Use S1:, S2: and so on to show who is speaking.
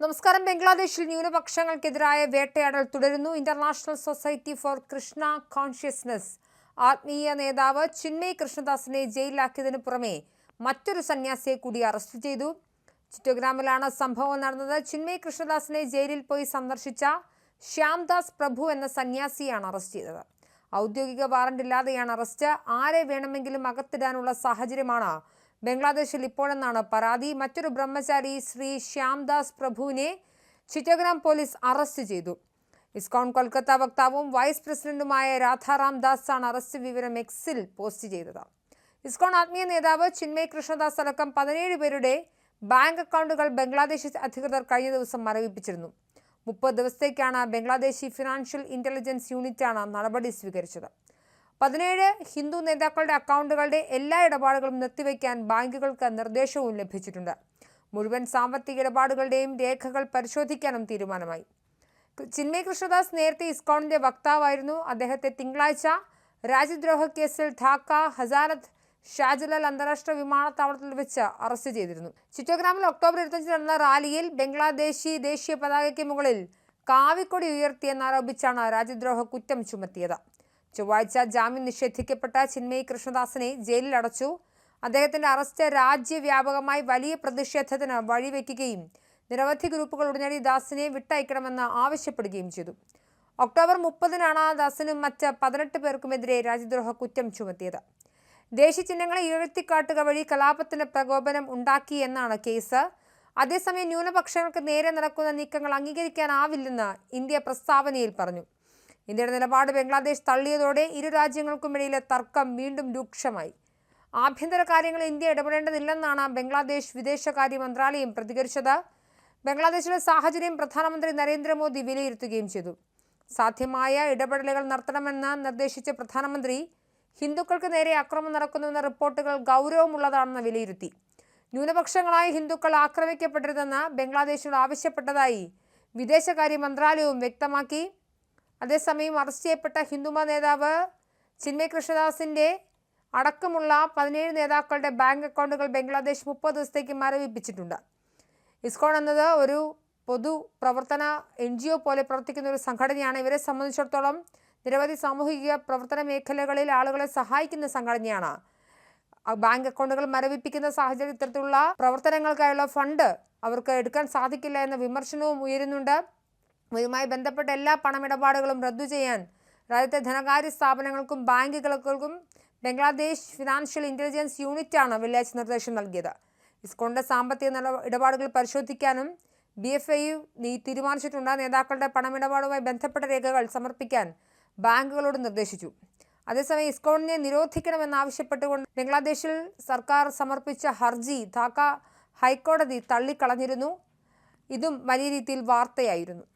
S1: നമസ്കാരം. ബംഗ്ലാദേശിൽ ന്യൂനപക്ഷങ്ങൾക്കെതിരായ വേട്ടയാടൽ തുടരുന്നു. International society for Krishna consciousness ആത്മീയ നേതാവ് ചിന്മയ് കൃഷ്ണദാസിനെ ജയിലിലാക്കിയതിനു പുറമെ മറ്റൊരു സന്യാസിയെ കൂടി അറസ്റ്റ് ചെയ്തു. ചിറ്റോഗ്രാമിലാണ് സംഭവം നടന്നത്. ചിന്മയ് കൃഷ്ണദാസിനെ ജയിലിൽ പോയി സന്ദർശിച്ച ശ്യാംദാസ് പ്രഭു എന്ന സന്യാസിയാണ് അറസ്റ്റ് ചെയ്തത്. ഔദ്യോഗിക വാറണ്ടില്ലാതെയാണ് അറസ്റ്റ്. ആരെ വേണമെങ്കിലും അകത്തിടാനുള്ള സാഹചര്യമാണ് ബംഗ്ലാദേശിൽ ഇപ്പോഴെന്നാണ് പരാതി. മറ്റൊരു ബ്രഹ്മചാരി ശ്രീ ശ്യാംദാസ് പ്രഭുവിനെ ചിറ്റഗ്രാം പോലീസ് അറസ്റ്റ് ചെയ്തു. ഇസ്കോൺ കൊൽക്കത്ത വക്താവും വൈസ് പ്രസിഡന്റുമായ രാധാറാം ദാസ് ആണ് അറസ്റ്റ് വിവരം എക്സിൽ പോസ്റ്റ് ചെയ്തത്. ഇസ്കോൺ ആത്മീയ നേതാവ് ചിന്മയ് കൃഷ്ണദാസ് അടക്കം 17 പേരുടെ ബാങ്ക് അക്കൗണ്ടുകൾ ബംഗ്ലാദേശി അധികൃതർ കഴിഞ്ഞ ദിവസം മരവിപ്പിച്ചിരുന്നു. 30 ദിവസത്തേക്കാണ് ബംഗ്ലാദേശി ഫിനാൻഷ്യൽ ഇന്റലിജൻസ് യൂണിറ്റാണ് നടപടി സ്വീകരിച്ചത്. 17 ഹിന്ദു നേതാക്കളുടെ അക്കൗണ്ടുകളുടെ എല്ലാ ഇടപാടുകളും നിർത്തിവെക്കാൻ ബാങ്കുകൾക്ക് നിർദ്ദേശവും ലഭിച്ചിട്ടുണ്ട്. മുഴുവൻ സാമ്പത്തിക ഇടപാടുകളുടെയും രേഖകൾ പരിശോധിക്കാനും തീരുമാനമായി. ചിന്മയ് കൃഷ്ണദാസ് നേരത്തെ ഇസ്കോണിന്റെ വക്താവായിരുന്നു. അദ്ദേഹത്തെ തിങ്കളാഴ്ച രാജ്യദ്രോഹ കേസിൽ ധാക്ക ഹസാരത്ത് ഷാജലാൽ അന്താരാഷ്ട്ര വിമാനത്താവളത്തിൽ വെച്ച് അറസ്റ്റ് ചെയ്തിരുന്നു. ചിറ്റോഗ്രാമിൽ ഒക്ടോബർ 25 നടന്ന റാലിയിൽ ബംഗ്ലാദേശി ദേശീയ പതാകയ്ക്ക് മുകളിൽ കാവിക്കൊടി ഉയർത്തിയെന്നാരോപിച്ചാണ് രാജ്യദ്രോഹ കുറ്റം ചുമത്തിയത്. ചൊവ്വാഴ്ച ജാമ്യം നിഷേധിക്കപ്പെട്ട ചിന്മയ് കൃഷ്ണദാസിനെ ജയിലിൽ അടച്ചു. അദ്ദേഹത്തിന്റെ അറസ്റ്റ് രാജ്യവ്യാപകമായി വലിയ പ്രതിഷേധത്തിന് വഴിവെക്കുകയും നിരവധി ഗ്രൂപ്പുകൾ ഉടനടി ദാസിനെ വിട്ടയക്കണമെന്ന് ആവശ്യപ്പെടുകയും ചെയ്തു. ഒക്ടോബർ 30-നാണ് ദാസിനും മറ്റ് 18 പേർക്കുമെതിരെ രാജ്യദ്രോഹ കുറ്റം ചുമത്തിയത്. ദേശീയ ചിഹ്നങ്ങളെ ഉയർത്തിക്കാട്ടുക വഴി കലാപത്തിന് പ്രകോപനം ഉണ്ടാക്കി എന്നാണ് കേസ്. അതേസമയം ന്യൂനപക്ഷങ്ങൾക്ക് നേരെ നടക്കുന്ന നീക്കങ്ങൾ അംഗീകരിക്കാനാവില്ലെന്ന് ഇന്ത്യ പ്രസ്താവനയിൽ പറഞ്ഞു. ഇന്ത്യയുടെ നിലപാട് ബംഗ്ലാദേശ് തള്ളിയതോടെ ഇരു രാജ്യങ്ങൾക്കുമിടയിലെ തർക്കം വീണ്ടും രൂക്ഷമായി. ആഭ്യന്തര കാര്യങ്ങളിൽ ഇന്ത്യ ഇടപെടേണ്ടതില്ലെന്നാണ് ബംഗ്ലാദേശ് വിദേശകാര്യ മന്ത്രാലയം പ്രതികരിച്ചത്. ബംഗ്ലാദേശിലെ സാഹചര്യം പ്രധാനമന്ത്രി നരേന്ദ്രമോദി വിലയിരുത്തുകയും ചെയ്തു. സാധ്യമായ ഇടപെടലുകൾ നടത്തണമെന്ന് നിർദ്ദേശിച്ച പ്രധാനമന്ത്രി ഹിന്ദുക്കൾക്ക് നേരെ അക്രമം നടക്കുന്നുവെന്ന റിപ്പോർട്ടുകൾ ഗൗരവമുള്ളതാണെന്ന് വിലയിരുത്തി. ന്യൂനപക്ഷങ്ങളായ ഹിന്ദുക്കൾ ആക്രമിക്കപ്പെടരുതെന്ന് ബംഗ്ലാദേശിനോട് ആവശ്യപ്പെട്ടതായി വിദേശകാര്യ മന്ത്രാലയവും വ്യക്തമാക്കി. അതേസമയം അറസ്റ്റ് ചെയ്യപ്പെട്ട ഹിന്ദുമത നേതാവ് ചിന്മയ് കൃഷ്ണദാസിന്റെ അടക്കമുള്ള 17 നേതാക്കളുടെ ബാങ്ക് അക്കൗണ്ടുകൾ ബംഗ്ലാദേശ് 30 ദിവസത്തേക്ക് മരവിപ്പിച്ചിട്ടുണ്ട്. ഇസ്കോൺ എന്നത് ഒരു പൊതു പ്രവർത്തന NGO പോലെ പ്രവർത്തിക്കുന്ന ഒരു സംഘടനയാണ്. ഇവരെ സംബന്ധിച്ചിടത്തോളം നിരവധി സാമൂഹിക പ്രവർത്തന മേഖലകളിൽ ആളുകളെ സഹായിക്കുന്ന സംഘടനയാണ്. ബാങ്ക് അക്കൗണ്ടുകൾ മരവിപ്പിക്കുന്ന സാഹചര്യം ഇത്തരത്തിലുള്ള പ്രവർത്തനങ്ങൾക്കായുള്ള ഫണ്ട് അവർക്ക് എടുക്കാൻ സാധിക്കില്ല എന്ന വിമർശനവും ഉയരുന്നുണ്ട്. ഇതുമായി ബന്ധപ്പെട്ട എല്ലാ പണമിടപാടുകളും റദ്ദു ചെയ്യാൻ രാജ്യത്തെ ധനകാര്യ സ്ഥാപനങ്ങൾക്കും ബാങ്കുകൾക്കും ബംഗ്ലാദേശ് ഫിനാൻഷ്യൽ ഇന്റലിജൻസ് യൂണിറ്റാണ് വെള്ളിയാഴ്ച നിർദ്ദേശം നൽകിയത്. ഇസ്കോണിന്റെ സാമ്പത്തിക ഇടപാടുകൾ പരിശോധിക്കാനും BFIU തീരുമാനിച്ചിട്ടുണ്ട്. നേതാക്കളുടെ പണമിടപാടുമായി ബന്ധപ്പെട്ട രേഖകൾ സമർപ്പിക്കാൻ ബാങ്കുകളോട് നിർദ്ദേശിച്ചു. അതേസമയം ഇസ്കോണിനെ നിരോധിക്കണമെന്നാവശ്യപ്പെട്ടുകൊണ്ട് ബംഗ്ലാദേശിൽ സർക്കാർ സമർപ്പിച്ച ഹർജി ധാക്ക ഹൈക്കോടതി തള്ളിക്കളഞ്ഞിരുന്നു. ഇതും വലിയ രീതിയിൽ വാർത്തയായിരുന്നു.